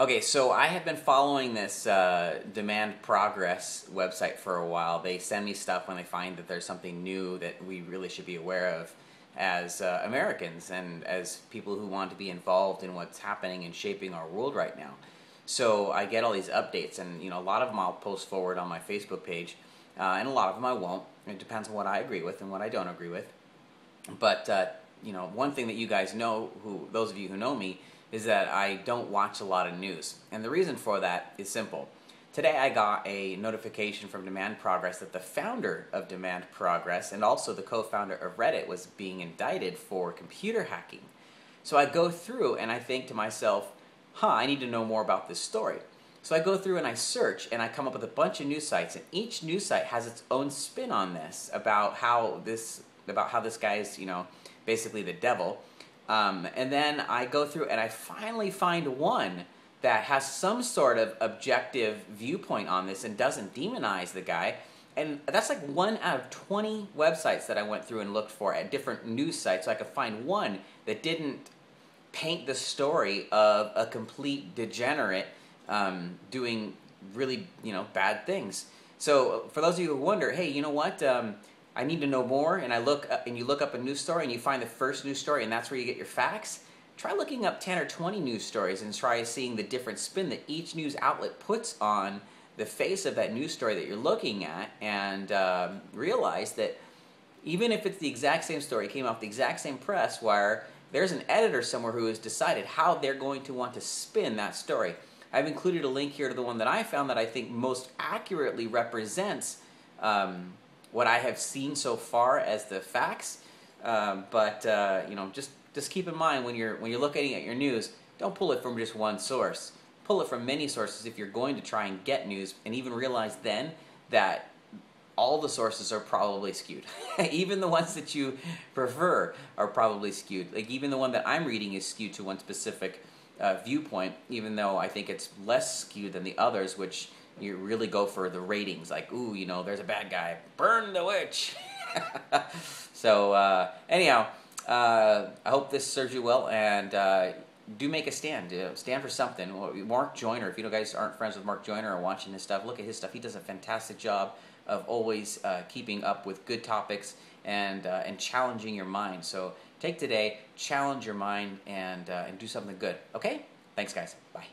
Okay, so I have been following this Demand Progress website for a while. They send me stuff when they find that there's something new that we really should be aware of as Americans and as people who want to be involved in what's happening and shaping our world right now. So I get all these updates, and a lot of them I'll post forward on my Facebook page, and a lot of them I won't. It depends on what I agree with and what I don't agree with. But one thing that you guys know, those of you who know me, is that I don't watch a lot of news. And the reason for that is simple. Today I got a notification from Demand Progress that the founder of Demand Progress and also the co-founder of Reddit was being indicted for computer hacking. So I go through and I think to myself, I need to know more about this story. So I go through and I search and I come up with a bunch of news sites, and each news site has its own spin on this about how this guy is, basically the devil. And then I go through and I finally find one that has some sort of objective viewpoint on this and doesn't demonize the guy. And that's like 1 out of 20 websites that I went through and looked for at different news sites, so I could find one that didn't paint the story of a complete degenerate doing really, bad things. So for those of you who wonder, hey, you know what? I need to know more, and you look up a news story and you find the first news story and that's where you get your facts. Try looking up 10 or 20 news stories and try seeing the different spin that each news outlet puts on the face of that news story that you're looking at, and realize that even if it's the exact same story, came off the exact same press wire, there's an editor somewhere who has decided how they're going to want to spin that story. I've included a link here to the one that I found that I think most accurately represents what I have seen so far as the facts, just keep in mind when you're looking at your news, don't pull it from just one source. Pull it from many sources if you're going to try and get news, and even realize then that all the sources are probably skewed. Even the ones that you prefer are probably skewed. Like even the one that I'm reading is skewed to one specific viewpoint, even though I think it's less skewed than the others, which you really go for the ratings, like, ooh, there's a bad guy, burn the witch. So anyhow, I hope this serves you well, and do make a stand. Stand for something. Mark Joyner, if you guys aren't friends with Mark Joyner or watching his stuff, look at his stuff. He does a fantastic job of always keeping up with good topics and challenging your mind. So take today, challenge your mind, and do something good. Okay? Thanks, guys. Bye.